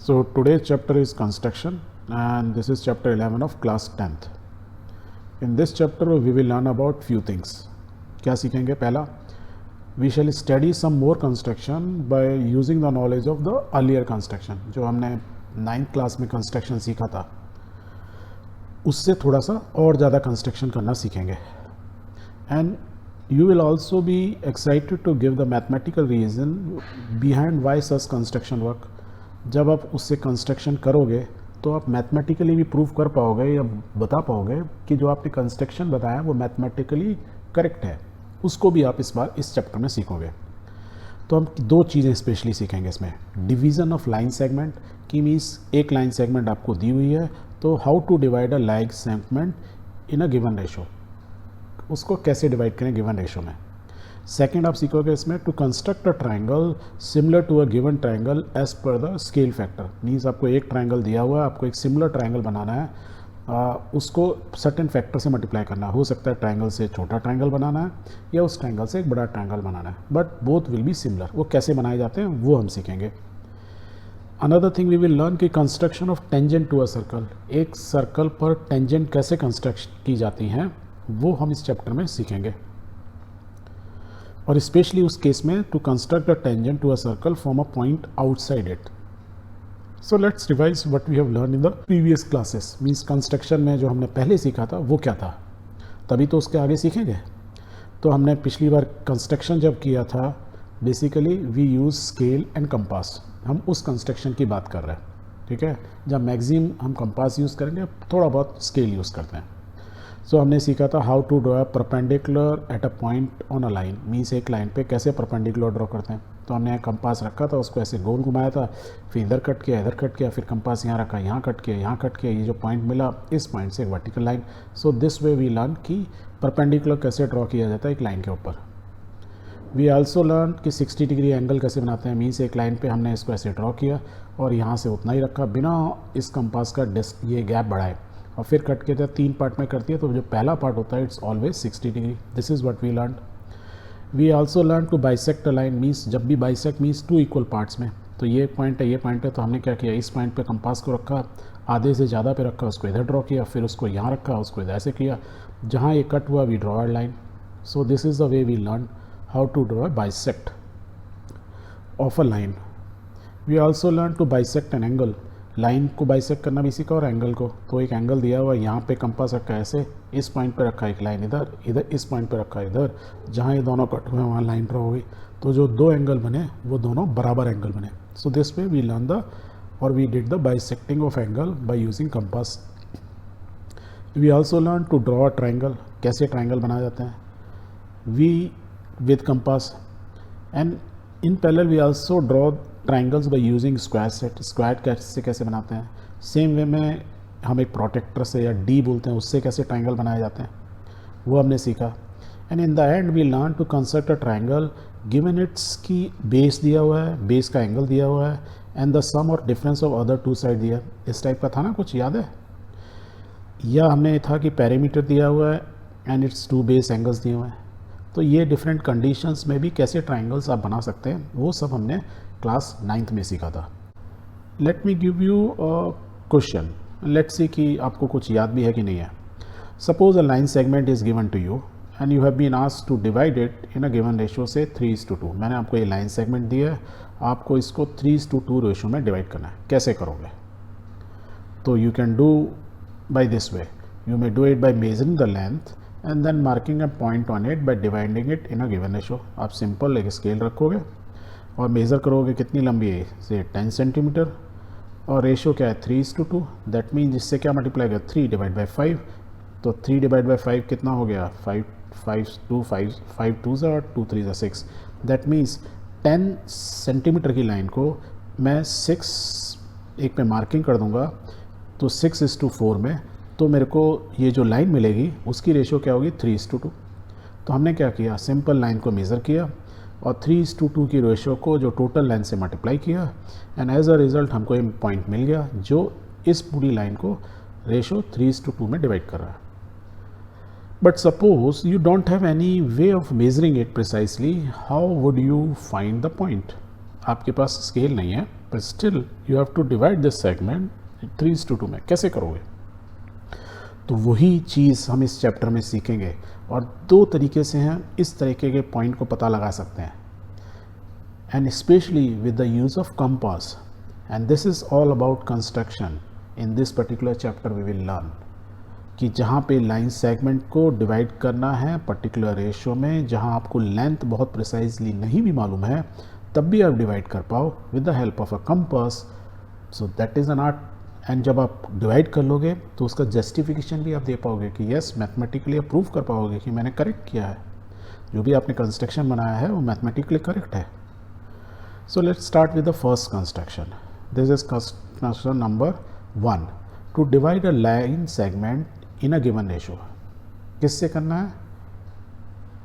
So today's chapter is construction and this is chapter 11 of class 10th. In this chapter we will learn about few things. क्या सीखेंगे? पहला, we shall study some more construction by using the knowledge of the earlier construction. जो हमने 9th class में construction सीखा था उससे थोड़ा सा और ज़्यादा construction करना सीखेंगे. And you will also be excited to give the mathematical reason behind why such construction work. जब आप उससे कंस्ट्रक्शन करोगे तो आप मैथमेटिकली भी प्रूव कर पाओगे या बता पाओगे कि जो आपने कंस्ट्रक्शन बताया वो मैथमेटिकली करेक्ट है. उसको भी आप इस बार इस चैप्टर में सीखोगे. तो हम दो चीज़ें स्पेशली सीखेंगे इसमें. डिवीज़न ऑफ लाइन सेगमेंट की मीन्स एक लाइन सेगमेंट आपको दी हुई है तो how to divide a line segment in a given ratio, उसको कैसे डिवाइड करें गिवन रेशो में. सेकेंड आप सीखोगे इसमें to construct a triangle similar to a given triangle as per the scale factor. Means आपको एक ट्राइंगल दिया हुआ है, आपको एक सिमिलर ट्राइंगल बनाना है, उसको सर्टेन फैक्टर से मल्टीप्लाई करना है. हो सकता है ट्राइंगल से छोटा ट्राइंगल बनाना है या उस ट्राइंगल से एक बड़ा ट्राइंगल बनाना है, but both will be similar. वो कैसे बनाए जाते हैं वो हम सीखेंगे. Another thing we will learn कि construction of tangent to a circle, एक सर्कल पर टेंजेंट कैसे कंस्ट्रक्ट की जाती हैं वो हम इस चैप्टर में सीखेंगे. और स्पेशली उस केस में to construct a tangent to a circle from a point outside it. So let's revise what we have learn in the previous classes. Means construction में जो हमने पहले सीखा था वो क्या था, तभी तो उसके आगे सीखेंगे. तो हमने पिछली बार कंस्ट्रक्शन जब किया था basically we use scale and compass. हम उस कंस्ट्रक्शन की बात कर रहे हैं, ठीक है. जब मैक्सिमम हम कंपास यूज़ करेंगे, थोड़ा बहुत स्केल यूज़ करते हैं. सो हमने सीखा था how to draw perpendicular at a point on a line. Means एक लाइन पे कैसे परपेंडिकुलर ड्रॉ करते हैं. तो हमने कंपास रखा था, उसको ऐसे गोल घुमाया था, फिर इधर कट किया, इधर कट किया, फिर कंपास यहाँ रखा, यहाँ कट किया, यहाँ कट किया, ये जो पॉइंट मिला इस पॉइंट से एक vertical line. So this way we learn कि परपेंडिकुलर कैसे ड्रॉ किया जाता है एक लाइन के ऊपर. वी आल्सो लर्न कि 60 डिग्री एंगल कैसे बनाते हैं. मीन्स एक लाइन पे हमने इसको ऐसे ड्रॉ किया और यहाँ से उतना ही रखा बिना इस कंपास का ये गैप बढ़ाए, और फिर कट के 3 पार्ट में करती है तो जो पहला पार्ट होता है it's always 60 degree. This is what we learn. We also learn to bisect a line. Means जब भी बाइसेक्ट मीन्स 2 इक्वल पार्ट्स में, तो ये पॉइंट है, ये पॉइंट है, तो हमने क्या किया, इस पॉइंट पे कंपास को रखा, आधे से ज़्यादा पे रखा, उसको इधर ड्रॉ किया, फिर उसको यहाँ रखा, उसको इधर ऐसे किया, जहाँ ये कट हुआ we draw a line. So this is the way we learn how to draw bisect of a line. We also learn to bisect an angle. Line को बाइसेक्ट करना भी सीखा और एंगल को. तो एक एंगल दिया हुआ है, यहाँ पे कंपास रखा है ऐसे, इस पॉइंट पे रखा है एक लाइन, इधर इधर इस पॉइंट पे रखा है इधर, जहाँ ये दोनों कट हुए वहाँ लाइन ड्रॉ हुई, तो जो दो एंगल बने वो दोनों बराबर एंगल बने. So this way we learn the और we did the bisecting of angle by using compass. We also learn to draw a triangle. कैसे ट्राइंगल बनाए जाते हैं we with compass. And in parallel we also draw triangles by using square set. Square कैसे बनाते हैं, same way में हम एक प्रोटेक्टर से या डी बोलते हैं उससे कैसे ट्राइंगल बनाए जाते हैं वो हमने सीखा. And in the end we learn to construct a triangle given its की बेस दिया हुआ है, बेस का एंगल दिया हुआ है, एंड द सम और डिफरेंस ऑफ अदर 2 साइड दिया. इस टाइप का था ना, कुछ याद है. या हमने था कि पैरामीटर दिया हुआ है एंड इट्स 2 बेस एंगल्स दिए हुए हैं. तो ये डिफरेंट कंडीशंस में भी कैसे ट्राइंगल्स आप बना सकते हैं वो सब हमने क्लास 9th में सीखा था. Let me give you a question. Let's see कि आपको कुछ याद भी है कि नहीं है. Suppose a line segment is given to you and you have been asked to divide it in a given ratio से 3:2. मैंने आपको ये लाइन सेगमेंट दिया है, आपको इसको 3:2 रेशियो में डिवाइड करना है. कैसे करोगे? तो you can do by this way. You may do it by measuring the length and then marking a point on it by dividing it in a given ratio. आप सिंपल एक scale रखोगे और measure करोगे कितनी लंबी है, से 10 centimetre, और रेशियो क्या है 3:2. दैट मीन्स इससे क्या मल्टीप्लाई कर 3 डिवाइड बाई 5. तो 3 डिवाइड बाई 5 कितना हो गया 5 2 और 2 3 6. दैट मीन्स 10 सेंटीमीटर की लाइन को मैं 6 एक पे मार्किंग कर दूंगा तो 6:4 में, तो मेरे को ये जो लाइन मिलेगी उसकी रेशियो क्या होगी 3:2. तो हमने क्या किया, सिंपल लाइन को मेज़र किया और 3:2 की रेशियो को जो टोटल लाइन से मल्टीप्लाई किया, एंड एज अ रिज़ल्ट हमको एक पॉइंट मिल गया जो इस पूरी लाइन को रेशियो 3:2 में डिवाइड कर रहा है. But suppose you don't have any way of measuring it precisely, how would you find the point. आपके पास स्केल नहीं है, but still you have to divide this segment 3:2 में. कैसे करोगे? तो वही चीज़ हम इस चैप्टर में सीखेंगे और दो तरीके से हम इस तरीके के पॉइंट को पता लगा सकते हैं, and especially with the use of compass. And this is all about construction. In this particular chapter we will learn कि जहाँ पे लाइन सेगमेंट को डिवाइड करना है पर्टिकुलर रेशियो में, जहाँ आपको लेंथ बहुत प्रिसाइजली नहीं भी मालूम है, तब भी आप डिवाइड कर पाओ with the help of a compass. So that is an art. And जब आप डिवाइड कर लोगे तो उसका जस्टिफिकेशन भी आप दे पाओगे कि यस, मैथमेटिकली आप प्रूव कर पाओगे कि मैंने करेक्ट किया है, जो भी आपने कंस्ट्रक्शन बनाया है वो मैथमेटिकली करेक्ट है. So let's start with the first construction. This is construction number 1. To divide a line segment in a given ratio. किससे करना है?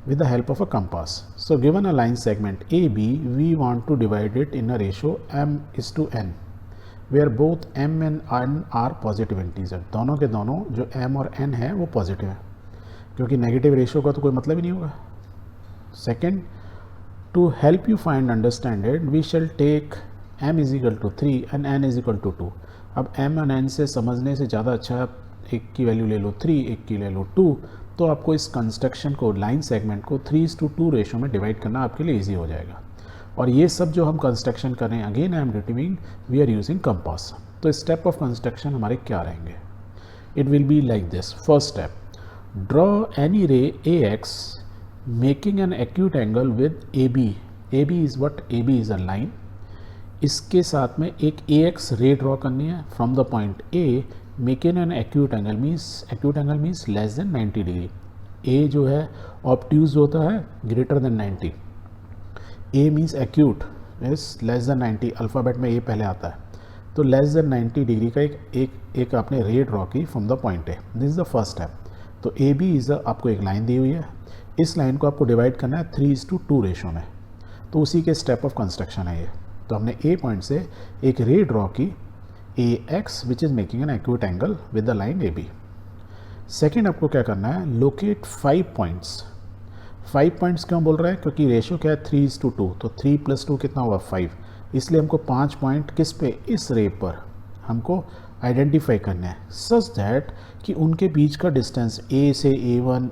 With the help of a compass. So given a line segment AB, we want to divide it in a ratio m:n, where both m and n are positive integer. दोनों के दोनों जो m और n है वो positive है, क्योंकि negative ratio का तो कोई मतलब ही नहीं होगा. Second, to help you find understand it, we shall take m is equal to 3 and n is equal to 2. अब m और n से समझने से ज़्यादा अच्छा आप एक की वैल्यू ले लो 3, एक की ले लो 2, तो आपको इस कंस्ट्रक्शन को, लाइन सेगमेंट को 3:2 रेशो में डिवाइड करना आपके लिए ईजी हो जाएगा. और ये सब जो हम कंस्ट्रक्शन कर रहे हैं, again I am repeating, we are using compass. तो स्टेप ऑफ कंस्ट्रक्शन हमारे क्या रहेंगे? It will be like this. First step, draw any ray AX making an acute angle with AB. AB is what? AB is a line. इसके साथ में एक AX ray draw करनी है from the point A, making an acute angle means less than 90 degree. A जो है obtuse होता है greater than 90. A means acute is less than 90. Alphabet में A पहले आता है, तो लेस देन 90 डिग्री का एक आपने रे ड्रॉ की from the point A. This is the first step. तो AB इज़ आपको एक लाइन दी हुई है, इस लाइन को आपको डिवाइड करना है 3:2 रेशो में. तो उसी के स्टेप ऑफ कंस्ट्रक्शन है ये. तो हमने A पॉइंट से एक रे ड्रॉ की AX which is making an acute angle with the line AB. Second आपको क्या करना है? Locate 5 points. 5 पॉइंट्स क्यों बोल रहे हैं? क्योंकि रेशियो क्या है 3:2. तो 3 + 2 कितना हुआ? 5. इसलिए हमको 5 पॉइंट किस पे? इस रे पर हमको आइडेंटिफाई करना है, सच दैट कि उनके बीच का डिस्टेंस A से A1,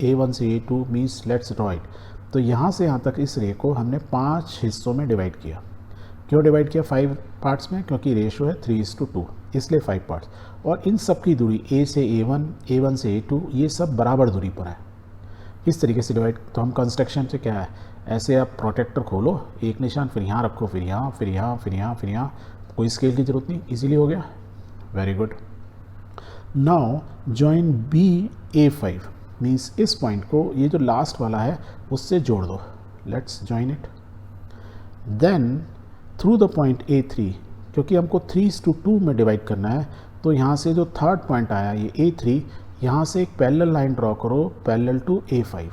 A1 से A2 means let's draw it. तो यहाँ से यहाँ तक इस रे को हमने 5 हिस्सों में डिवाइड किया. क्यों डिवाइड किया 5 पार्ट्स में? क्योंकि रेशियो है 3:2, इसलिए 5 पार्ट्स. और इन सब की दूरी A से A1, A1 से A2, ये सब बराबर दूरी पर है. इस तरीके से डिवाइड. तो हम कंस्ट्रक्शन से क्या है, ऐसे आप प्रोटेक्टर खोलो, एक निशान, फिर यहाँ रखो, फिर यहाँ, फिर यहाँ, फिर यहाँ, फिर यहाँ. कोई स्केल की जरूरत नहीं, इजीली हो गया. Very good. Now join BA5 means इस पॉइंट को, ये जो लास्ट वाला है उससे जोड़ दो. Let's join it. Then through the point A3, क्योंकि हमको 3:2 में डिवाइड करना है, तो यहाँ से जो थर्ड पॉइंट आया ये A3, यहाँ से एक पैरेलल लाइन ड्रॉ करो पैरेलल टू A5.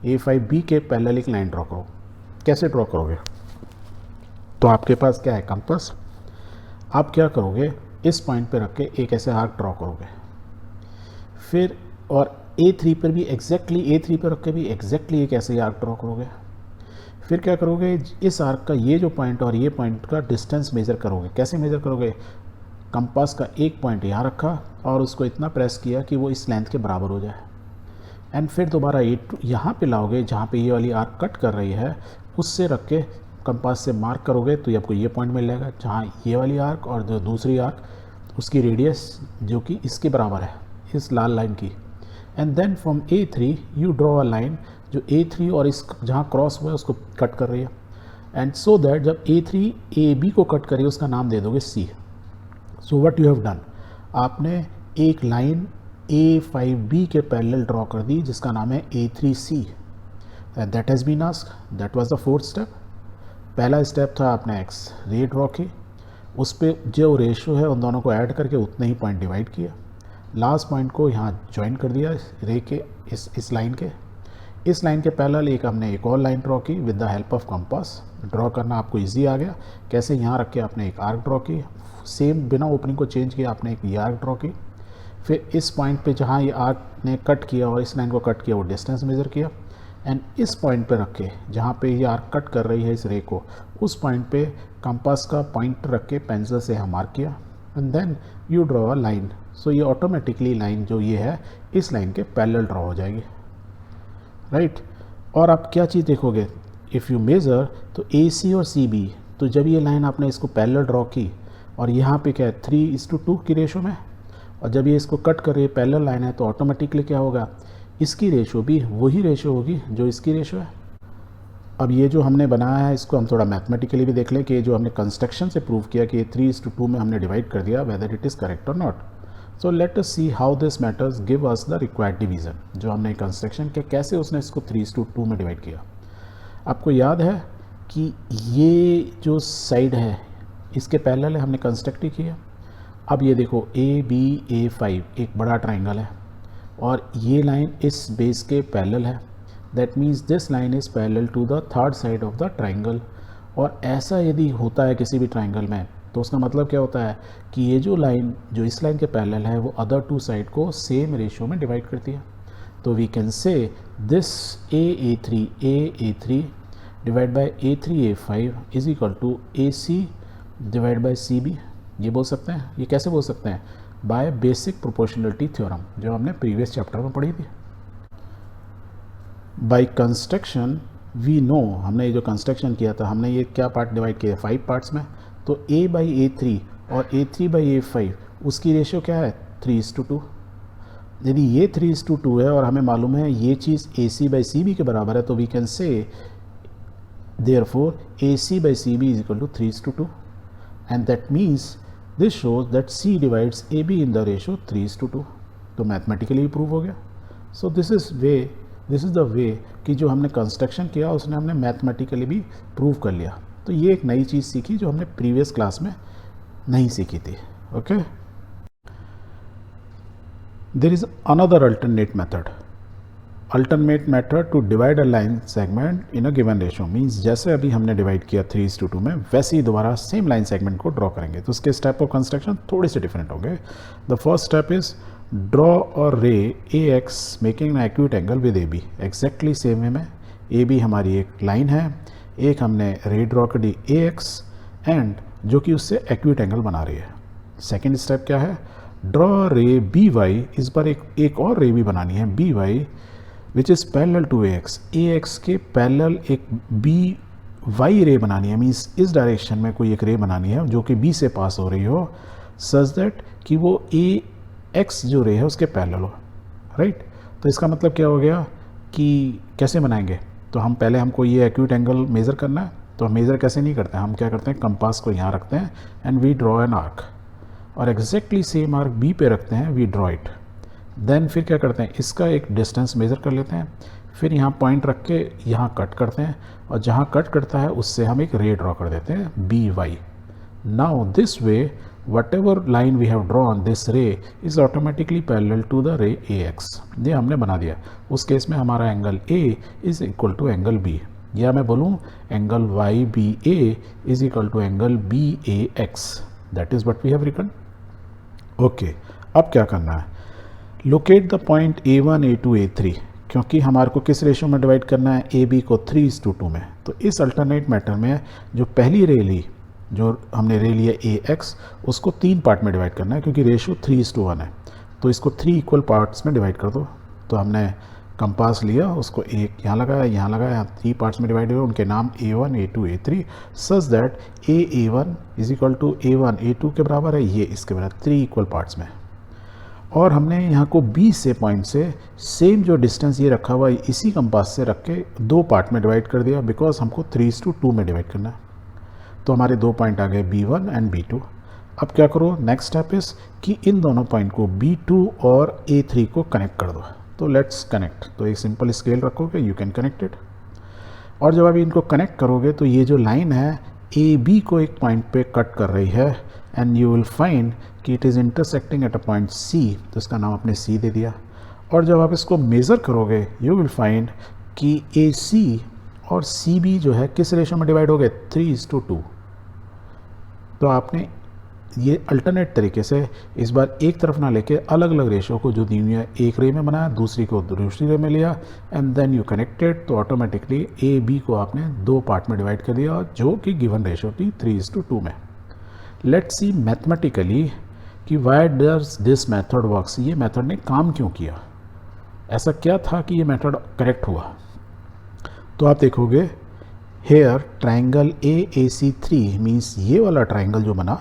A5B के पैरेलल एक लाइन ड्रॉ करो. कैसे ड्रॉ करोगे? तो आपके पास क्या है? कंपास. आप क्या करोगे? इस पॉइंट पे रख के एक ऐसे आर्क ड्रॉ करोगे. फिर और A3 पर भी एग्जैक्टली, A3 पर रख के भी एग्जैक्टली एक ऐसे आर्क ड्रॉ करोगे. फिर क्या करोगे? इस आर्क का ये जो पॉइंट और ये पॉइंट का डिस्टेंस मेज़र करोगे. कैसे मेज़र करोगे? कंपास का एक पॉइंट यहाँ रखा और उसको इतना प्रेस किया कि वो इस लेंथ के बराबर हो जाए. एंड फिर दोबारा यहाँ पे लाओगे जहाँ पे ये वाली आर्क कट कर रही है, उससे रख के कंपास से मार्क करोगे तो ये आपको ये पॉइंट मिल जाएगा जहाँ ये वाली आर्क और जो दूसरी आर्क उसकी रेडियस जो कि इसके बराबर है, इस लाल लाइन की. And then from A3 you draw a line जो A3 और इस जहाँ क्रॉस हुआ है उसको कट कर रही है. एंड सो दैट जब A3 AB को कट करिए उसका नाम दे दोगे C. So what you have done, आपने एक लाइन A5B के पैरेलल ड्रॉ कर दी जिसका नाम है A3C. And that has been asked. That was the fourth step. पहला स्टेप था आपने X रे ड्रॉ की, उस पर जो रेशियो है उन दोनों को ऐड करके उतने ही पॉइंट डिवाइड किया. लास्ट पॉइंट को यहाँ ज्वाइन कर दिया रे के इस लाइन के. इस लाइन के पैरेलल हमने एक और लाइन ड्रॉ की with the help of compass. Draw करना आपको इजी आ गया. कैसे? यहाँ रख के आपने एक आर्क ड्रॉ की, सेम बिना ओपनिंग को चेंज किया आपने एक ये आर्क ड्रॉ की. फिर इस पॉइंट पे जहाँ ये आर्क ने कट किया और इस लाइन को कट किया वो डिस्टेंस मेज़र किया. एंड इस पॉइंट पे रख के जहाँ पे ये आर्क कट कर रही है इस रे को, उस पॉइंट पे कंपास का पॉइंट रख के पेंसिल से यहाँ मार्क किया and then you draw a line. So ये ऑटोमेटिकली लाइन जो ये है इस लाइन के पैरेलल ड्रॉ हो जाएगी, राइट। और आप क्या चीज़ देखोगे, इफ़ यू मेज़र तो AC और CB, तो जब ये लाइन आपने इसको पैरेलल ड्रॉ की और यहाँ पे क्या है 3:2 की रेशो में, और जब ये इसको कट कर रही है पैरेलल लाइन है, तो ऑटोमेटिकली क्या होगा, इसकी रेशो भी वही रेशो होगी जो इसकी रेशो है। अब ये जो हमने बनाया है इसको हम थोड़ा मैथमेटिकली भी देख लें कि जो हमने कंस्ट्रक्शन से प्रूव किया कि 3:2 में हमने डिवाइड कर दिया, वेदर इट इज़ करेक्ट और not. So let us C how this matters give us the required division. जो हमने कंस्ट्रक्शन किया कैसे उसने इसको 3:2 में डिवाइड किया। आपको याद है कि ये जो साइड है इसके पैरेलल है, हमने कंस्ट्रक्ट ही किया। अब ये देखो ABA5 एक बड़ा ट्राइंगल है और ये लाइन इस बेस के पैरेलल है, that means this line is parallel to the third side of the triangle. और ऐसा यदि होता है किसी भी ट्राइंगल में तो उसका मतलब क्या होता है कि ये जो लाइन जो इस लाइन के पैरेलल है वो अदर टू साइड को सेम रेशियो में डिवाइड करती है। तो we can say this AA3 divide by A3A5 is equal to AC divide by CB। ये बोल सकते हैं, ये कैसे बोल सकते हैं, बाय बेसिक प्रोपोर्शनलिटी थ्योरम जो हमने प्रीवियस चैप्टर में पढ़ी थी। बाय कंस्ट्रक्शन वी नो, हमने ये जो कंस्ट्रक्शन किया था हमने ये क्या पार्ट डिवाइड किया 5 पार्ट्स में, तो A/A3 और A3/A5 उसकी रेशियो क्या है 3:2। यदि ये 3:2 है और हमें मालूम है ये चीज़ AC/CB के बराबर है, तो we can say therefore AC/CB is equal to 3:2 and that means this shows that C divides AB in the ratio 3:2। तो मैथमेटिकली प्रूव हो गया। So this is the way कि जो हमने कंस्ट्रक्शन किया उसने हमने मैथमेटिकली भी प्रूव कर लिया। तो ये एक नई चीज़ सीखी जो हमने प्रीवियस क्लास में नहीं सीखी थी। Okay, there is another alternate method to divide a line segment in a given ratio. Means जैसे अभी हमने डिवाइड किया 3:2 में, वैसे ही दोबारा सेम लाइन सेगमेंट को ड्रॉ करेंगे। तो उसके स्टेप ऑफ कंस्ट्रक्शन थोड़े से डिफरेंट होंगे। The first step is draw और रे AX making an acute angle with AB। Exactly same way में AB हमारी एक लाइन है, एक हमने रे ड्रॉ कर दी AX एंड जो कि उससे एक्यूट एंगल बना रही है। सेकेंड स्टेप क्या है, ड्रॉ रे BY। इस बार एक और रे भी बनानी है BY which is parallel to AX के पैरेलल एक BY रे बनानी है। मीन्स इस डायरेक्शन में कोई एक रे बनानी है जो कि B से पास हो रही हो, सच दैट कि वो AX जो रे है उसके पैरेलल हो, राइट। तो इसका मतलब क्या हो गया कि कैसे बनाएंगे, तो हम पहले हमको ये एक्यूट एंगल मेज़र करना है। तो हम मेज़र कैसे नहीं करते हैं, हम क्या करते हैं कंपास को यहाँ रखते हैं and we draw an arc, और एग्जैक्टली सेम आर्क B पे रखते हैं, वी ड्रॉ इट। देन फिर क्या करते हैं, इसका एक डिस्टेंस मेज़र कर लेते हैं, फिर यहाँ पॉइंट रख के यहाँ कट करते हैं, और जहाँ कट करता है उससे हम एक रे ड्रॉ कर देते हैं BY। Now this way whatever line we have drawn this ray is automatically parallel to the ray AX। ये हमने बना दिया। उस केस में हमारा angle A is equal to angle B, या मैं बोलूँ angle YBA is equal to angle BAX। that is what we have written। Okay, अब क्या करना है, locate the point A1 A2 A3। क्योंकि हमारे को किस रेशो में डिवाइड करना है, AB को 3:2 में। तो इस अल्टरनेट मैटर में जो पहली रे ली, जो हमने रे लिया AX, उसको 3 पार्ट में डिवाइड करना है क्योंकि रेशो 3:1 है। तो इसको 3 इक्वल पार्ट्स में डिवाइड कर दो। तो हमने कंपास लिया, उसको एक यहाँ लगाया, यहाँ लगाया, 3 पार्ट्स में डिवाइड हुए, उनके नाम A1 A2 A3 such that A1 is equal to A1 A2 के बराबर है, ये इसके बराबर 3 इक्वल पार्ट्स में। और हमने यहाँ को B से पॉइंट से सेम जो डिस्टेंस ये रखा हुआ है इसी कंपास से रख के 2 पार्ट में डिवाइड कर दिया, बिकॉज हमको 3:2 में डिवाइड करना है। तो हमारे 2 पॉइंट आ गए B1 एंड B2। अब क्या करो, नेक्स्ट स्टेप इज कि इन दोनों पॉइंट को B2 और A3 को कनेक्ट कर दो। तो लेट्स कनेक्ट। तो एक सिंपल स्केल रखोगे, यू कैन कनेक्ट इट। और जब अभी इनको कनेक्ट करोगे तो ये जो लाइन है AB को एक पॉइंट पे कट कर रही है एंड यू विल फाइंड कि it is intersecting at a point C। तो इसका नाम आपने C दे दिया। और जब आप इसको मेज़र करोगे यू विल फाइंड कि AC और CB जो है किस रेशो में डिवाइड हो गए, 3:2। तो आपने ये अल्टरनेट तरीके से इस बार एक तरफ ना लेके अलग अलग रेशो को जो दी हुई है एक रे में बनाया, दूसरी को दूसरी रे में लिया, एंड देन यू कनेक्टेड, तो ऑटोमेटिकली ए बी को आपने दो पार्ट में डिवाइड कर दिया जो कि गिवन रेशो थी 3:2 में। लेट्स सी मैथमेटिकली कि why does this method works, ये मेथड ने काम क्यों किया, ऐसा क्या था कि ये मेथड करेक्ट हुआ। तो आप देखोगे हेयर ट्राइंगल AAC3 मीन्स ये वाला ट्राइंगल जो बना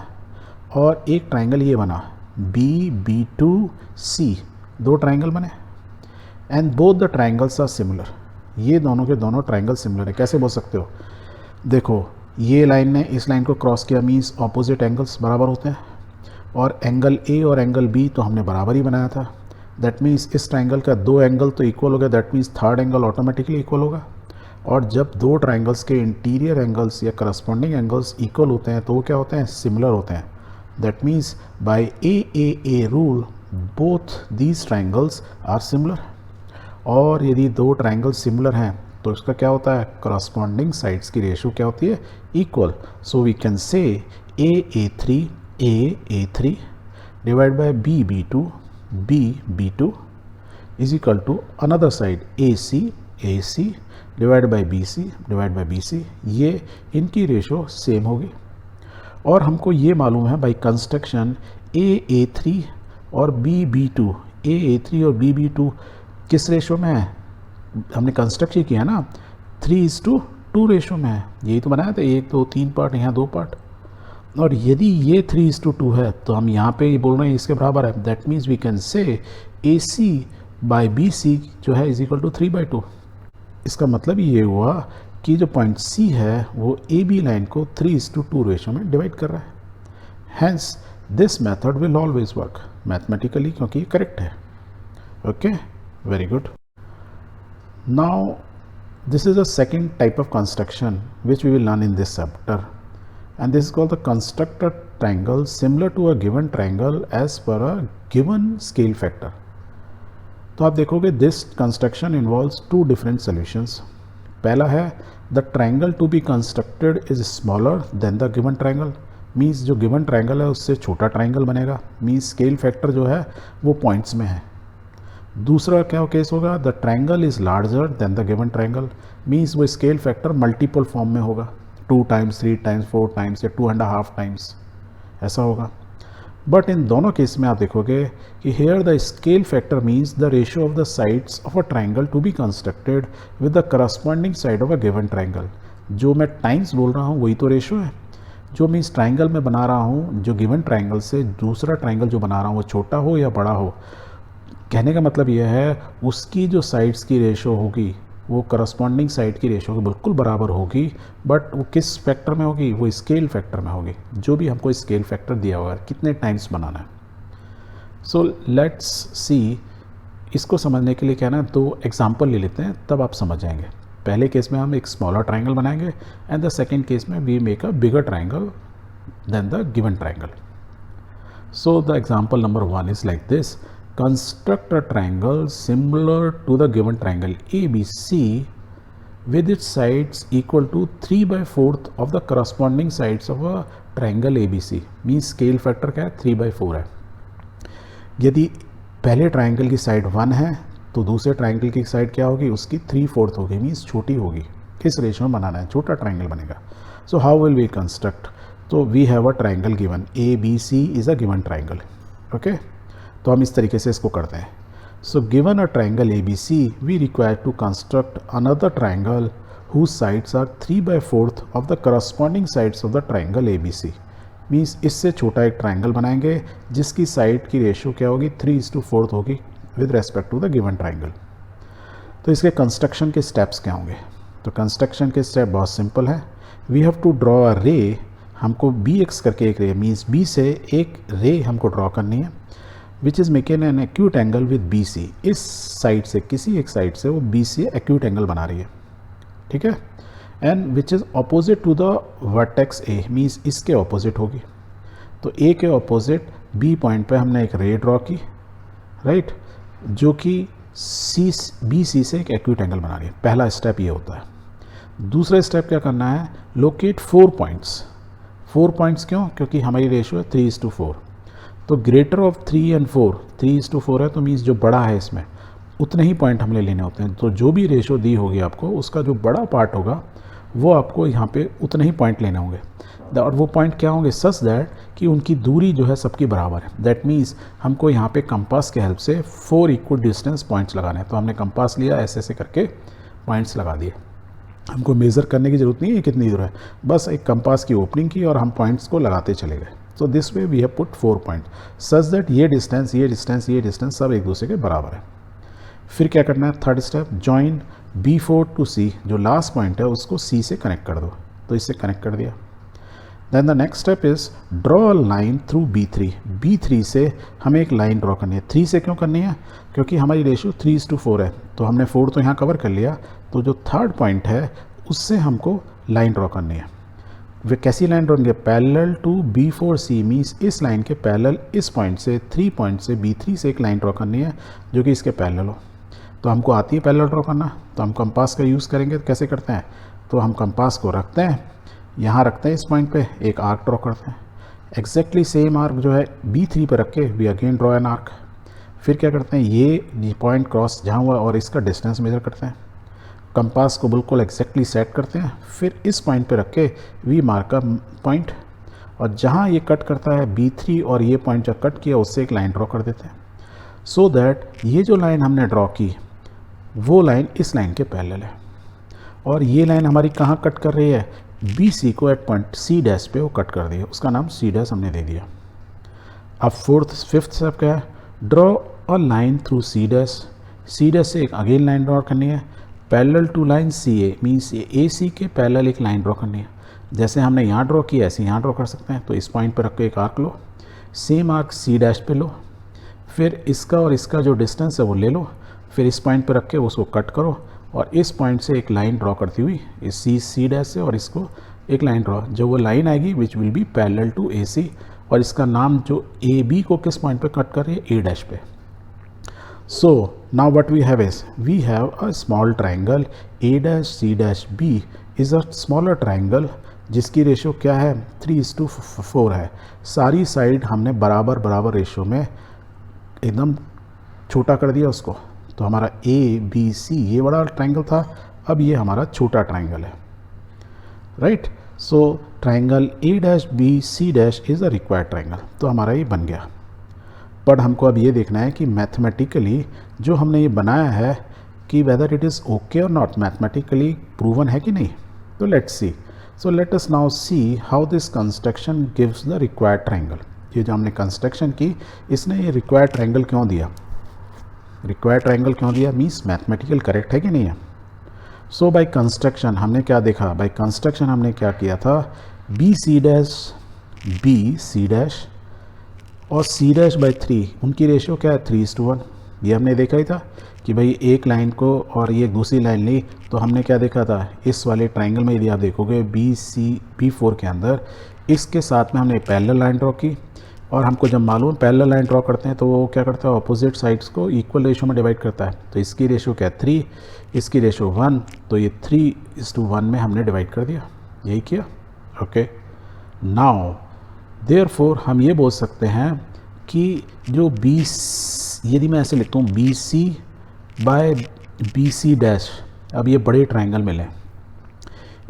और एक ट्राइंगल ये बना BB2C, दो ट्राइंगल बने and both the triangles are similar. ये दोनों के दोनों ट्राइंगल सिमिलर है। कैसे बोल सकते हो, देखो ये लाइन ने इस लाइन को क्रॉस किया मीन्स ऑपोजिट एंगल्स बराबर होते हैं, और एंगल A और एंगल B तो हमने बराबर ही बनाया था। दैट मीन्स इस ट्राइंगल का दो एंगल तो इक्वल हो गया, that means third angle automatically equal होगा। और जब दो ट्राइंगल्स के इंटीरियर एंगल्स या करस्पॉन्डिंग एंगल्स इक्वल होते हैं तो वो क्या होते हैं, सिमिलर होते हैं। That means by AAA rule both these triangles are similar. और यदि दो ट्राइंगल्स सिमिलर हैं तो इसका क्या होता है, करस्पॉन्डिंग साइड्स की रेशो क्या होती है, equal. So we can say AAA3 divide by BB2 is equal to another side AC divide by BC। ये इनकी रेशो सेम होगी। और हमको ये मालूम है बाई कंस्ट्रक्शन AA3 और BB2 और BB2 किस रेशो में है, हमने कंस्ट्रक्ट ही किया ना 3:2 रेशो में है। यही तो बनाया था, 1 2 3 पार्ट, यहाँ 2 पार्ट। और यदि ये 3:2 है तो हम यहाँ पे ये बोल रहे हैं इसके बराबर है। That means we can say AC by BC जो है इज इक्वल टू 3/2। इसका मतलब ये हुआ कि जो पॉइंट C है वो AB लाइन को 3:2 रेशो में डिवाइड कर रहा है। Hence this method will always work mathematically, क्योंकि ये करेक्ट है। Okay, very good. Now this is a second type of construction which we will learn in this chapter, and this is called the construct a triangle similar to a given triangle as per a given scale factor। तो आप देखोगे this construction involves two different solutions। पहला है the triangle to be constructed is smaller than the given triangle, means जो given triangle है उससे छोटा triangle बनेगा, मीन्स scale factor जो है वो पॉइंट्स में है। दूसरा क्या केस होगा, the triangle is larger than the given triangle, means वो scale factor मल्टीपल फॉर्म में होगा, 2 times 3 times 4 times या 2.5 times ऐसा होगा। बट इन दोनों केस में आप देखोगे कि here the scale factor means the ratio of the sides of a triangle to be constructed with the corresponding side of a given triangle. जो मैं टाइम्स बोल रहा हूँ वही तो रेशियो है, जो मीन्स ट्राइंगल में बना रहा हूँ जो गिवन ट्राइंगल से दूसरा ट्राइंगल जो बना रहा हूँ वो छोटा हो या बड़ा हो। कहने का मतलब यह है उसकी जो साइड्स की रेशियो होगी वो करस्पॉन्डिंग साइड की रेशियो बिल्कुल बराबर होगी, बट वो किस फैक्टर में होगी, वो स्केल फैक्टर में होगी, जो भी हमको स्केल फैक्टर दिया हुआ है कितने टाइम्स बनाना है। सो लेट्स सी, इसको समझने के लिए क्या ना दो एग्जांपल ले लेते हैं तब आप समझ जाएंगे। पहले केस में हम एक स्मॉलर ट्राइंगल बनाएंगे एंड द सेकेंड केस में we make a bigger triangle then the given triangle. So the example number 1 is like this. Construct a triangle similar to the given triangle ABC with its sides equal to 3/4 of the corresponding sides of a triangle ABC। Means scale factor क्या है, 3/4 है। यदि पहले triangle की side 1 है तो दूसरे triangle की साइड क्या होगी, उसकी 3/4 होगी, मीन्स छोटी होगी। किस रेशियो में बनाना है, छोटा ट्राइंगल बनेगा। So how will we construct, तो we have a triangle given ABC is a given triangle. Okay, तो हम इस तरीके से इसको करते हैं। So given a triangle ABC we require to construct another triangle whose sides are 3/4 of the corresponding sides of the triangle ABC। Means इससे छोटा एक ट्राइंगल बनाएंगे जिसकी साइड की रेशियो क्या होगी, 3:4 होगी with respect to the given triangle. तो इसके कंस्ट्रक्शन के स्टेप्स क्या होंगे, तो कंस्ट्रक्शन के स्टेप बहुत सिंपल है। We have to draw a ray, हमको BX करके एक रे मीन्स B से एक रे हमको ड्रॉ करनी है which is making an acute angle with BC। इस साइड से किसी एक साइड से वो BC एक्यूट एंगल बना रही है, ठीक है, and which is opposite to the vertex A, means इसके ऑपोजिट होगी। तो A के ऑपोजिट B पॉइंट पे हमने एक रे ड्रॉ की, राइट, जो कि BC से एक एक्यूट एंगल बना रही है। पहला स्टेप ये होता है। दूसरा स्टेप क्या करना है, लोकेट 4 पॉइंट्स। 4 पॉइंट्स क्यों? क्योंकि हमारी रेशो है 3:4। तो ग्रेटर ऑफ 3 एंड 4, 3:4 है, तो मीन्स जो बड़ा है इसमें उतने ही पॉइंट हमने लेने होते हैं। तो जो भी रेशो दी होगी आपको, उसका जो बड़ा पार्ट होगा वो आपको यहाँ पे उतने ही पॉइंट लेने होंगे। और वो पॉइंट क्या होंगे? सच दैट कि उनकी दूरी जो है सबकी बराबर है। दैट मीन्स हमको यहाँ पे कंपास के हेल्प से 4 इक्वल डिस्टेंस पॉइंट्स लगाने हैं। तो हमने कंपास लिया, ऐसे ऐसे करके पॉइंट्स लगा दिए। हमको मेज़र करने की ज़रूरत नहीं है कितनी दूर है, बस एक कंपास की ओपनिंग की और हम पॉइंट्स को लगाते चले गए। So this way we have put 4 point such that ये डिस्टेंस, ये डिस्टेंस, ये डिस्टेंस सब एक दूसरे के बराबर है। फिर क्या करना है? Third step, join B4 to C, जो लास्ट पॉइंट है उसको C से कनेक्ट कर दो। तो इससे कनेक्ट कर दिया। Then the next step is draw a line through B3। B3 से हमें एक लाइन ड्रॉ करनी है। 3 से क्यों करनी है? क्योंकि हमारी रेशियो 3:4 है। तो हमने 4 तो यहाँ कवर कर लिया, तो जो थर्ड पॉइंट है उससे हमको लाइन ड्रॉ करनी है। वे कैसी लाइन ड्रॉ करनी है? पैरेलल टू B4C, मीन्स इस लाइन के पैरेलल इस पॉइंट से 3 पॉइंट से B3 से एक लाइन ड्रॉ करनी है जो कि इसके पैरेलल हो। तो हमको आती है पैरेलल ड्रॉ करना, तो हम कंपास का यूज़ करेंगे। तो कैसे करते हैं? तो हम कंपास को रखते हैं, यहाँ रखते हैं, इस पॉइंट पे एक आर्क ड्रॉ करते हैं। एग्जैक्टली सेम आर्क जो है B3 पे रख के we again draw an arc. फिर क्या करते हैं? ये पॉइंट क्रॉस जहाँ हुआ और इसका डिस्टेंस मेजर करते हैं। कंपास को बिल्कुल एग्जैक्टली सेट करते हैं। फिर इस पॉइंट पे रख के वी मार्क अ पॉइंट, और जहाँ ये कट करता है B3 और ये पॉइंट जब कट किया उससे एक लाइन ड्रॉ कर देते हैं। सो दैट ये जो लाइन हमने ड्रॉ की वो लाइन इस लाइन के पैरेलल है, और ये लाइन हमारी कहाँ कट कर रही है? BC को एट पॉइंट C' पे वो कट कर दी है, उसका नाम C' हमने दे दिया। अब फिफ्थ स्टेप क्या है? Draw a line through C' से एक अगेन लाइन ड्रॉ करनी है parallel to line CA, means AC के पैरेलल एक लाइन ड्रॉ करनी है। जैसे हमने यहाँ ड्रॉ किया ऐसे यहाँ ड्रॉ कर सकते हैं। तो इस पॉइंट पर रख के एक आर्क लो, सेम आर्क C' पे लो, फिर इसका और इसका जो डिस्टेंस है वो ले लो, फिर इस पॉइंट पर रख के उसको कट करो और इस पॉइंट से एक लाइन ड्रॉ करती हुई इस C' से, और इसको एक लाइन ड्रॉ, जो वो लाइन आएगी which will be parallel to AC, और इसका नाम जो AB को किस पॉइंट पे कट कर रही है? A' पे। So now what we have is we have a small triangle A'(C')B is a smaller triangle जिसकी रेशियो क्या है? 3:4 है। सारी साइड हमने बराबर बराबर रेशियो में एकदम छोटा कर दिया उसको। तो हमारा ABC ये बड़ा ट्राइंगल था, अब ये हमारा छोटा ट्राइंगल है, right. So triangle A'(B'(C' is a required triangle. तो हमारा ये बन गया। पर हमको अब ये देखना है कि मैथमेटिकली जो हमने ये बनाया है कि वेदर इट इज़ ओके और नॉट, मैथमेटिकली प्रूवन है कि नहीं। तो let's see. So let us now see how this construction gives the required triangle. ये जो हमने कंस्ट्रक्शन की, इसने ये रिक्वायर्ड ट्राइंगल क्यों दिया? रिक्वायर्ड ट्राइंगल क्यों दिया? मीन्स मैथमेटिकल करेक्ट है कि नहीं है। सो बाय कंस्ट्रक्शन हमने क्या देखा? बाय कंस्ट्रक्शन हमने क्या किया था? BC' और C'/3 उनकी रेशियो क्या है? 3:1। ये हमने देखा ही था कि भाई एक लाइन को और ये दूसरी लाइन ली, तो हमने क्या देखा था? इस वाले ट्राइंगल में यदि आप देखोगे B4 के अंदर इसके साथ में हमने पैरेलल लाइन ड्रॉ की, और हमको जब मालूम पैरेलल लाइन ड्रॉ करते हैं तो वो क्या करता है? ऑपोजिट साइड्स को इक्वल रेशियो में डिवाइड करता है। तो इसकी रेशियो क्या है? 3, इसकी रेशियो 1, तो ये 3:1 में हमने डिवाइड कर दिया। यही किया, ओके। नाउ देयरफॉर हम ये बोल सकते हैं कि जो यदि मैं ऐसे लिखता हूँ BC/BC', अब ये बड़े ट्राइंगल में लें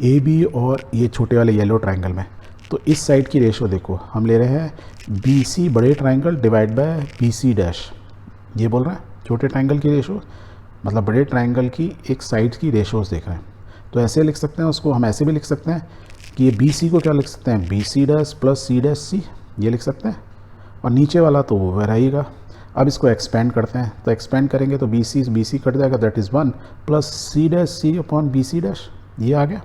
AB और ये छोटे वाले येलो ट्राइंगल में, तो इस साइड की रेशियो देखो, हम ले रहे हैं BC बड़े ट्राइंगल डिवाइड बाय BC'। ये बोल रहा है छोटे ट्राइंगल की रेशियो, मतलब बड़े ट्राइंगल की एक साइड की रेशियोज देख रहे हैं। तो ऐसे लिख सकते हैं उसको, हम ऐसे भी लिख सकते हैं कि ये BC को क्या लिख सकते हैं? BC' + C', ये लिख सकते हैं, और नीचे वाला तो वो रहेगा। अब इसको एक्सपेंड करते हैं, तो एक्सपेंड करेंगे तो BC कट जाएगा, दैट इज़ 1 + C'/C/BC', ये आ गया।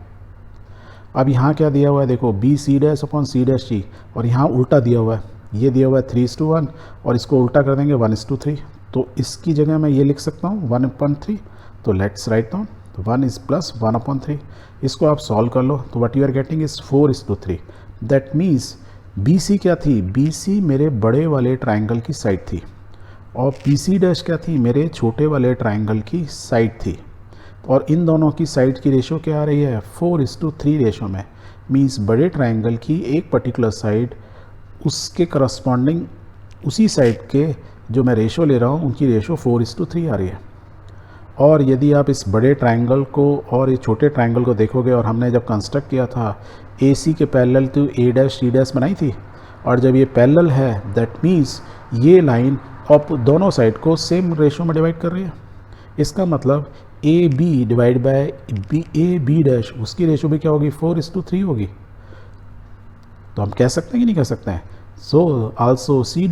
अब यहाँ क्या दिया हुआ है? देखो BC'/C', और यहाँ उल्टा दिया हुआ है, ये दिया हुआ है 3:1, और इसको उल्टा कर देंगे 1:3। तो इसकी जगह मैं ये लिख सकता हूँ 1/3। तो लेट्स राइट डाउन, तो 1 इज + 1/3। इसको आप सॉल्व कर लो, तो what you are getting is 4:3। That means BC क्या थी? BC मेरे बड़े वाले ट्राइंगल की साइड थी, और BC' क्या थी? मेरे छोटे वाले ट्राइंगल की साइड थी। और इन दोनों की साइड की रेशियो क्या आ रही है? 4:3 रेशियो में। मीन्स बड़े ट्राइंगल की एक पर्टिकुलर साइड उसके करस्पॉन्डिंग उसी साइड के जो मैं रेशो ले रहा हूँ उनकी रेशो 4:3 आ रही है। और यदि आप इस बड़े ट्राइंगल को और ये छोटे ट्राइंगल को देखोगे, और हमने जब कंस्ट्रक्ट किया था AC के पैरेलल तो A' बनाई थी, और जब ये पैरेलल है दैट मीन्स ये लाइन अब दोनों साइड को सेम रेशो में डिवाइड कर रही है। इसका मतलब AB डिवाइड बाय AB' उसकी रेशो भी क्या होगी, 4:3 होगी। तो हम कह सकते हैं कि नहीं कह सकते हैं। So also C'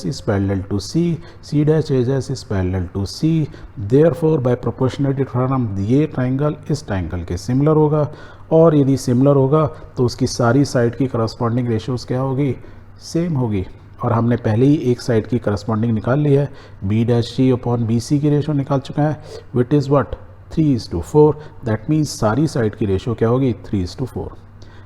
is parallel to C' is parallel to C, therefore by proportionality theorem ये ट्राइंगल इस ट्राइंगल के सिमिलर होगा, और यदि सिमिलर होगा तो उसकी सारी साइड की करस्पॉन्डिंग रेशियोज क्या होगी, सेम होगी। और हमने पहले ही एक साइड की करस्पॉन्डिंग निकाल ली है, B' अपॉन BC की रेशो निकाल चुका है, विट इज़ व्हाट 3:4। दैट मीन्स सारी साइड की रेशो क्या होगी, 3:4।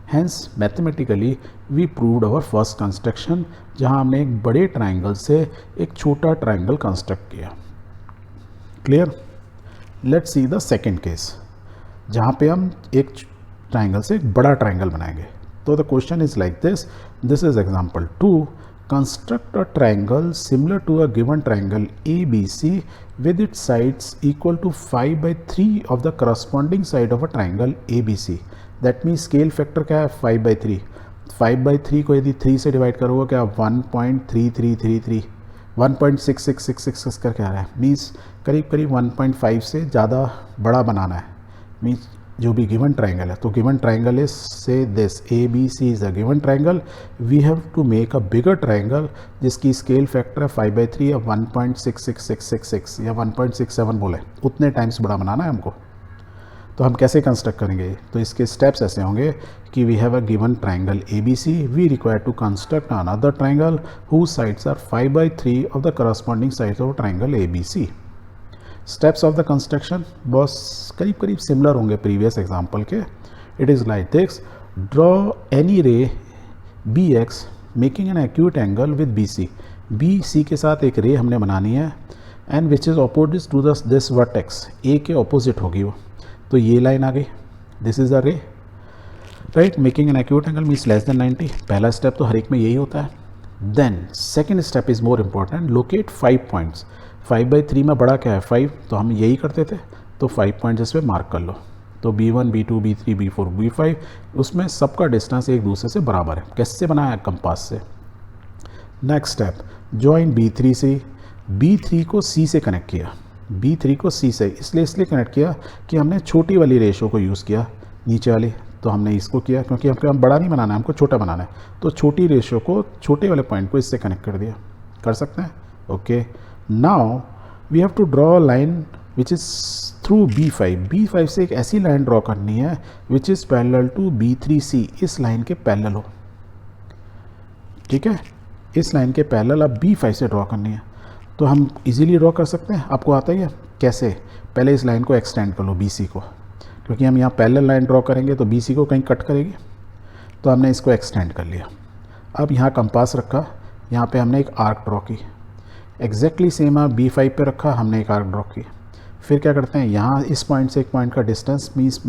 Hence mathematically we proved our first construction, जहाँ हमने एक बड़े ट्राइंगल से एक छोटा ट्राइंगल कंस्ट्रक्ट किया। Clear? Let's see the second case, जहाँ पे हम एक ट्राइंगल से एक बड़ा ट्राइंगल बनाएंगे। तो the question is like this is example 2, construct a triangle similar to a given triangle ABC with its sides equal to 5/3 of the corresponding side of a triangle ABC। That means scale factor क्या है, 5/3। 5/3 को यदि 3 से divide करोगे क्या 1.3333 1.6666 करके आ रहा है, मीन्स करीब करीब 1.5 से ज़्यादा बड़ा बनाना है। मीन्स जो भी गिवन ट्राइंगल है, तो given triangle is say this ABC is a given triangle, we have to make a bigger triangle जिसकी स्केल फैक्टर है 5/3 या 1.66666 या 1.67 बोले, उतने टाइम्स बड़ा बनाना है हमको। तो हम कैसे कंस्ट्रक्ट करेंगे, तो इसके स्टेप्स ऐसे होंगे कि we have a given triangle ABC, we require to construct another triangle whose sides are 5/3 of the corresponding sides of triangle ABC। Steps of the construction बस करीब करीब सिमिलर होंगे प्रीवियस एग्जाम्पल के। It is like this, draw any ray BX making an acute angle with BC के साथ एक ray हमने बनानी है, and which is opposite to this vertex, A के ऑपोजिट होगी वो। तो ये लाइन आ गई, दिस इज अ रे, right, making an acute angle means less than 90। पहला स्टेप तो हर एक में यही होता है। Then second step is more important, locate 5 points. 5/3 में बड़ा क्या है 5, तो हम यही करते थे, तो 5 पॉइंट्स इस पर मार्क कर लो। तो B1 B2 B3 B4 B5 उसमें सबका डिस्टेंस एक दूसरे से बराबर है। कैसे बनाया है, कंपास से। नेक्स्ट स्टेप, जॉइन B3 से, B3 को C से कनेक्ट किया, B3 को C से इसलिए कनेक्ट किया कि हमने छोटी वाली रेशो को यूज़ किया नीचे वाली, तो हमने इसको किया क्योंकि हम बड़ा नहीं बनाना है, हमको छोटा बनाना है, तो छोटी रेशो को छोटे वाले पॉइंट को इससे कनेक्ट कर दिया। कर सकते हैं, okay. Now we have to draw line which is through B5 से एक ऐसी लाइन ड्रॉ करनी है which is parallel to B3C, इस लाइन के पैरेलल हो, ठीक है, इस लाइन के पैरेलल अब B5 से ड्रॉ करनी है। तो हम इजीली ड्रॉ कर सकते हैं, आपको आता ही है कैसे। पहले इस लाइन को एक्सटेंड कर लो BC को, क्योंकि हम यहाँ पैरेलल लाइन ड्रॉ करेंगे तो BC को कहीं कट करेगी, तो हमने इसको एक्सटेंड कर लिया। अब यहाँ कंपास रखा, यहाँ पे हमने एक आर्क ड्रॉ की, एग्जैक्टली सेम है B5 पे रखा, हमने एक आर्क ड्रॉ की। फिर क्या करते हैं, यहाँ इस पॉइंट से एक पॉइंट का डिस्टेंस मीन्स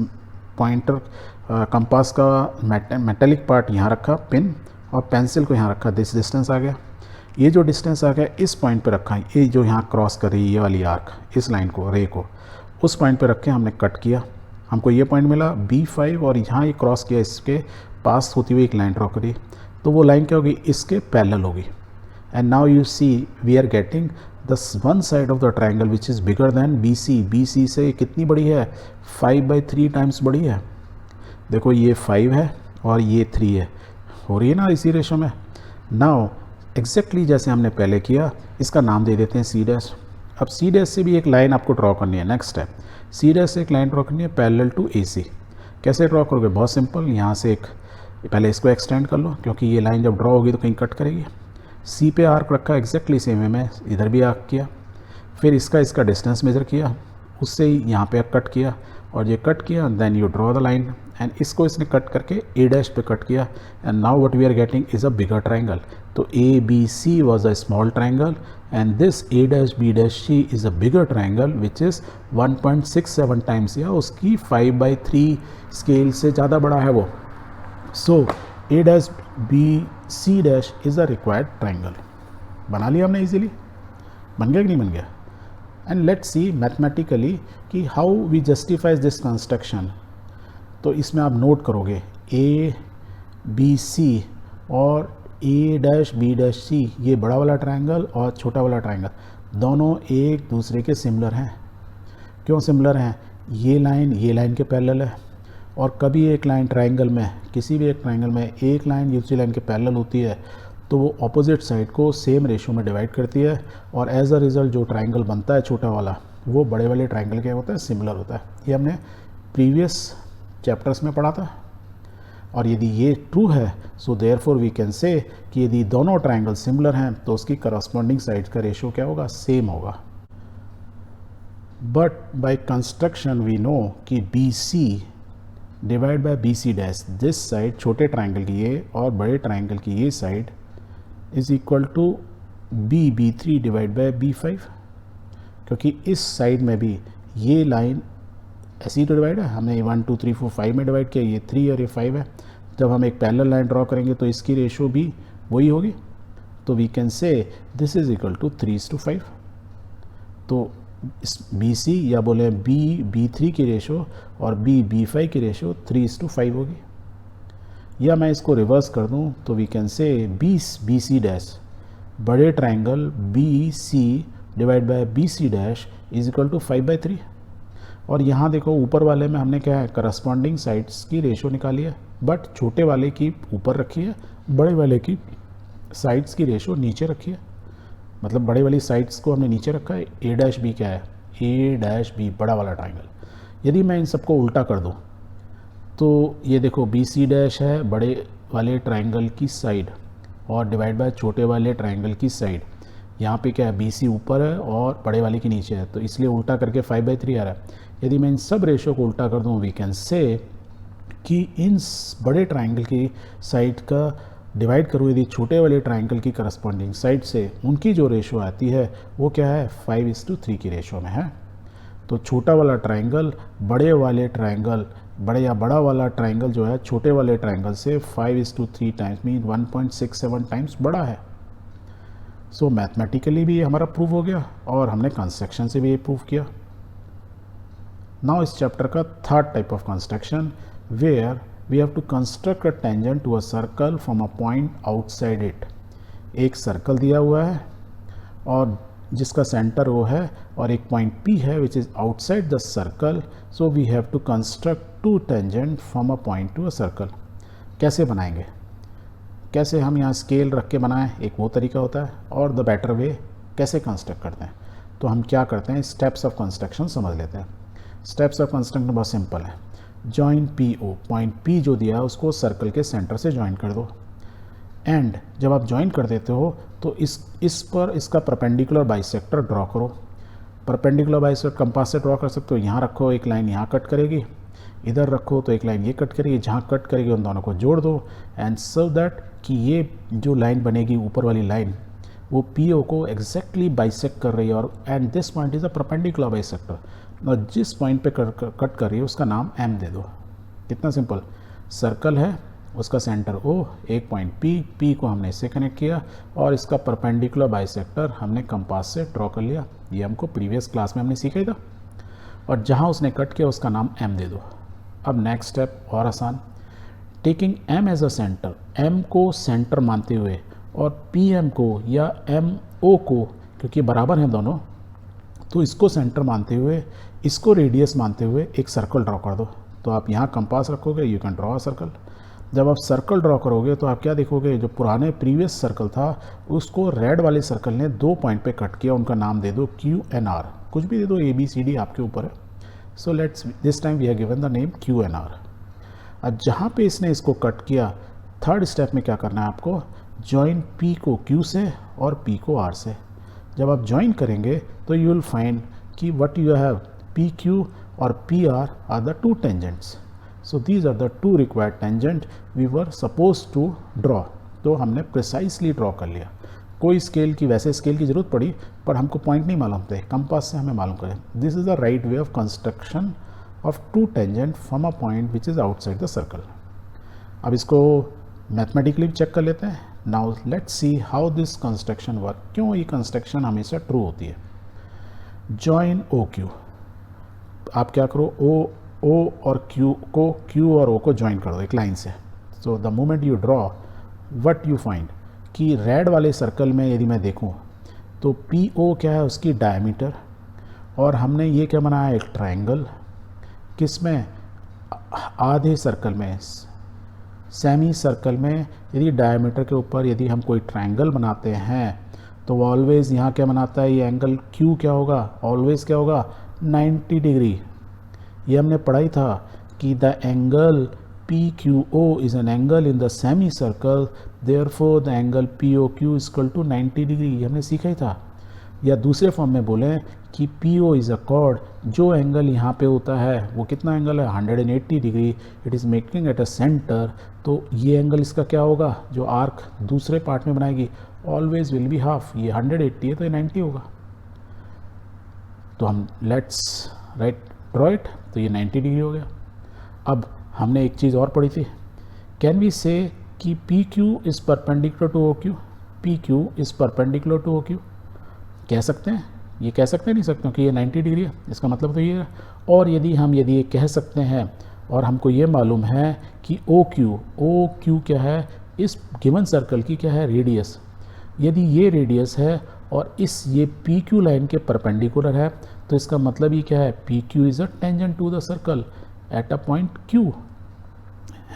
पॉइंटर कंपास का मेटेलिक पार्ट यहाँ रखा पिन, और पेंसिल को यहाँ रखा, दिस डिस्टेंस आ गया। ये जो डिस्टेंस आ गया इस पॉइंट पे रखा है, ये जो यहाँ क्रॉस कर रही है ये वाली आर्क, इस लाइन को, रे को उस पॉइंट पे रख के हमने कट किया, हमको ये पॉइंट मिला B5, और यहाँ ये क्रॉस किया, इसके पास होती हुई एक लाइन ड्रॉ करी, तो वो लाइन क्या होगी, इसके पैरेलल होगी। And now you see we are getting the one side of the triangle which is bigger than BC से कितनी बड़ी है, 5/3 टाइम्स बड़ी है। देखो ये 5 है और ये 3 है, हो रही है ना इसी रेशो में। नाउ एग्जैक्टली जैसे हमने पहले किया, इसका नाम दे देते हैं C'। अब C' से भी एक लाइन आपको ड्रॉ करनी है। नेक्स्ट स्टेप, C' से एक लाइन ड्रॉ करनी है पैरेलल टू AC। कैसे ड्रॉ करोगे, बहुत सिंपल, यहाँ से एक पहले इसको एक्सटेंड कर लो, क्योंकि ये लाइन जब ड्रॉ होगी तो कहीं कट करेगी। C पे आर्क रखा, एग्जैक्टली सेम है, मैं इधर भी आर्क किया, फिर इसका डिस्टेंस मेजर किया, उससे यहाँ पे कट किया, और ये कट किया, then you draw the line, and इसको इसने कट करके A' पे कट किया, and now what we are getting is a bigger triangle. तो ABC was a small triangle and this A'(B'(C) is a bigger triangle which is 1.67 times, या उसकी 5/3 scale से ज़्यादा बड़ा है वो। So A dash B C dash is a required triangle. बना लिया हमने इजीली, बन गया कि नहीं बन गया? एंड लेट्स सी मैथमेटिकली कि how we justifies this construction. तो इसमें आप नोट करोगे ए बी सी और A dash B dash C, ये बड़ा वाला ट्रायंगल और छोटा वाला ट्रायंगल दोनों एक दूसरे के सिमिलर हैं। क्यों सिमिलर हैं? ये लाइन के पैरेलल है, और कभी एक लाइन ट्रायंगल में, किसी भी एक ट्रायंगल में एक लाइन दूसरी लाइन के पैरेलल होती है तो वो ऑपोजिट साइड को सेम रेशियो में डिवाइड करती है, और एज अ रिज़ल्ट जो ट्रायंगल बनता है छोटा वाला, वो बड़े वाले ट्रायंगल के होता है सिमिलर होता है। ये हमने प्रीवियस चैप्टर्स में पढ़ा था। और यदि ये ट्रू है सो देयरफॉर वी कैन से कि यदि दोनों ट्रायंगल सिमिलर हैं तो उसकी करस्पॉन्डिंग साइड्स का रेशियो क्या होगा? सेम होगा। But by construction we know कि B C divide by B C dash, this side छोटे ट्रायंगल की ये और बड़े ट्रायंगल की ये side is equal to B three divide by B five, क्योंकि इस साइड में भी ये लाइन ऐसी तो डिवाइड है, हमने 1 2 3 4 5 में डिवाइड किया, ये 3 और ये 5 है। जब हम एक पैरेलल लाइन ड्रॉ करेंगे तो इसकी रेशियो भी वही होगी, तो we can say this is equal to 3:5। तो इस बी सी या बोले बी थ्री की रेशो और बी फाइव की रेशो 3:5 होगी। या मैं इसको रिवर्स कर दूं तो we can say B C dash बड़े triangle B C divide by B C dash is equal to 5/3। और यहाँ देखो ऊपर वाले में हमने क्या है, करस्पॉन्डिंग साइड्स की रेशो निकाली है, बट छोटे वाले की ऊपर रखी है, बड़े वाले की साइड्स की रेशो नीचे रखी है। मतलब बड़े वाली साइड्स को हमने नीचे रखा है। ए डैश बी क्या है? ए डैश बी बड़ा वाला ट्रायंगल। यदि मैं इन सबको उल्टा कर दूं तो ये देखो बी सी डैश है बड़े वाले ट्रायंगल की साइड और डिवाइड बाय छोटे वाले ट्रायंगल की साइड। यहाँ पे क्या है, बी सी ऊपर है और बड़े वाले की नीचे है, तो इसलिए उल्टा करके 5/3 आ रहा है। यदि मैं इन सब रेशो को उल्टा कर दूँ वी कैन से कि इन बड़े ट्रायंगल की साइड का डिवाइड करूँ यदि छोटे वाले ट्रायंगल की करस्पॉन्डिंग साइड से, उनकी जो रेशो आती है वो क्या है, 5:3 की रेशो में है। तो छोटा वाला ट्रायंगल बड़े वाले ट्रायंगल बड़ा वाला ट्रायंगल जो है छोटे वाले ट्रायंगल से 5:3 टाइम्स मीन 1.67 टाइम्स बड़ा है। सो मैथमेटिकली भी ये हमारा प्रूव हो गया और हमने कंस्ट्रक्शन से भी ये प्रूव किया। नाउ इस चैप्टर का third type of construction where we have to construct a tangent to a circle from a point outside it. एक सर्कल दिया हुआ है और जिसका सेंटर वो है और एक पॉइंट P है which is outside the circle. So we have to construct two tangent from a point to a circle. कैसे बनाएंगे? कैसे हम यहाँ स्केल रख के बनाएं, एक वो तरीका होता है, और द बेटर वे कैसे कंस्ट्रक्ट करते हैं। तो हम क्या करते हैं, स्टेप्स ऑफ कंस्ट्रक्शन समझ लेते हैं। स्टेप्स ऑफ कंस्ट्रक्शन बहुत सिंपल है। Join P O, point P जो दिया है उसको सर्कल के सेंटर से जॉइन कर दो। एंड जब आप जॉइन कर देते हो तो इस पर इसका परपेंडिकुलर बाइसेक्टर ड्रॉ करो। परपेंडिकुलर बाइसेक्टर कंपास से ड्रॉ कर सकते हो। यहाँ रखो, एक लाइन यहाँ कट करेगी, इधर रखो तो एक लाइन ये कट करेगी, जहाँ कट करेगी उन दोनों को जोड़ दो। एंड सो दैट कि ये जो लाइन बनेगी ऊपर वाली लाइन वो पी ओ को एग्जैक्टली बाइसेक्ट कर रही है, और and this point is a perpendicular bisector. और जिस पॉइंट पे कट कर रही है उसका नाम एम दे दो। कितना सिंपल। सर्कल है, उसका सेंटर O, एक पॉइंट P को हमने इससे कनेक्ट किया और इसका परपेंडिकुलर बाइसेक्टर हमने कंपास से ड्रॉ कर लिया। ये हमको प्रीवियस क्लास में हमने सीखा ही था। और जहाँ उसने कट किया उसका नाम M दे दो। अब नेक्स्ट स्टेप और आसान, taking M as a centre, M को सेंटर मानते हुए और PM को या MO को, क्योंकि बराबर हैं दोनों, तो इसको सेंटर मानते हुए, इसको रेडियस मानते हुए एक सर्कल ड्रॉ कर दो। तो आप यहाँ कंपास रखोगे, you can draw a circle. जब आप सर्कल ड्रॉ करोगे तो आप क्या देखोगे, जो पुराने प्रीवियस सर्कल था उसको रेड वाले सर्कल ने 2 पॉइंट पे कट किया, उनका नाम दे दो Q and R, कुछ भी दे दो, ABCD आपके ऊपर है। So let's this time we have given the name Q and R। अब जहाँ पे इसने इसको कट किया, थर्ड स्टेप में क्या करना है आपको, जॉइन P को Q से और P को R से। जब आप जॉइन करेंगे तो यू विल फाइंड कि व्हाट यू हैव, PQ और PR are the 2 tangents. So these are the 2 required tangent we were supposed to draw। तो हमने प्रिसाइसली ड्रॉ कर लिया। कोई स्केल की, वैसे स्केल की ज़रूरत पड़ी पर हमको पॉइंट नहीं मालूम थे, कंपास से हमें मालूम करें। This is the right way of construction of 2 tangent from a point which is outside the circle. अब इसको मैथमेटिकली चेक कर लेते हैं. Now let's see how this construction work. क्यों ये कंस्ट्रक्शन हमेशा ट्रू होती है. Join O Q. आप क्या करो, ओ और क्यू और ओ को ज्वाइन कर दो एक लाइन से. So the moment you draw what you find कि रेड वाले सर्कल में यदि मैं देखूं तो पी ओ क्या है, उसकी डायमीटर, और हमने ये क्या बनाया, एक ट्रायंगल. किस में, आधे सर्कल में, सेमी सर्कल में. यदि डायमीटर के ऊपर यदि हम कोई ट्रायंगल बनाते हैं तो ऑलवेज़ यहाँ क्या बनाता है, ये एंगल क्यू क्या होगा, ऑलवेज़ क्या होगा, 90 डिग्री. ये हमने पढ़ा ही था कि the angle P Q O is an angle in the semi circle, therefore the angle P O Q equal to 90 degree. ये हमने सीखा ही था. या दूसरे फॉर्म में बोलें कि P O is a chord, जो एंगल यहाँ पे होता है वो कितना एंगल है, 180 degree. It is making at a centre. तो ये एंगल इसका क्या होगा, जो आर्क दूसरे पार्ट में बनाएगी, ऑलवेज विल बी हाफ. ये 180 है तो ये 90 होगा. तो हम लेट्स राइट ड्रॉ इट. तो ये 90 डिग्री हो गया. अब हमने एक चीज़ और पढ़ी थी, कैन वी से कि P Q is perpendicular to O Q. P Q is perpendicular to O Q. कह सकते हैं, ये कह सकते हैं, नहीं सकते कि ये 90 डिग्री है, इसका मतलब तो ये है. और यदि ये कह सकते हैं और हमको ये मालूम है कि ओ क्यू क्या है, इस गिवन सर्कल की क्या है, रेडियस. यदि ये रेडियस है और ये पी क्यू लाइन के परपेंडिकुलर है तो इसका मतलब ये क्या है, P Q is a tangent to the circle at a point Q.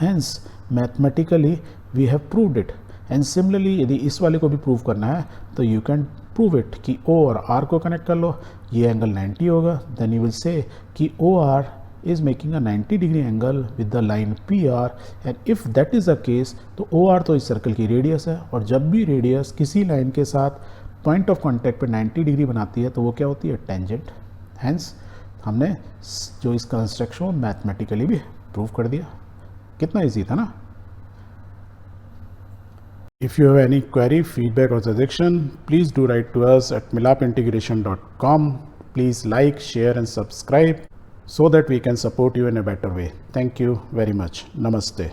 Hence mathematically we have proved it. And similarly यदि इस वाले को भी प्रूव करना है तो यू कैन प्रूव इट कि ओ और आर को कनेक्ट कर लो, ये एंगल 90 होगा. देन यू विल से कि O R is making a 90 degree angle with the line PR, and if that is the case तो OR तो इस सर्कल की रेडियस है, और जब भी रेडियस किसी लाइन के साथ पॉइंट ऑफ कांटेक्ट पे 90 डिग्री बनाती है तो वो क्या होती है, टेंजेंट. हेंस हमने जो इस कंस्ट्रक्शन को मैथमेटिकली भी प्रूव कर दिया. कितना इजी था ना. If you have any query, feedback or suggestion, please do write to us at milapintegration.com. Please like, share and subscribe so that we can support you in a better way. Thank you very much. Namaste.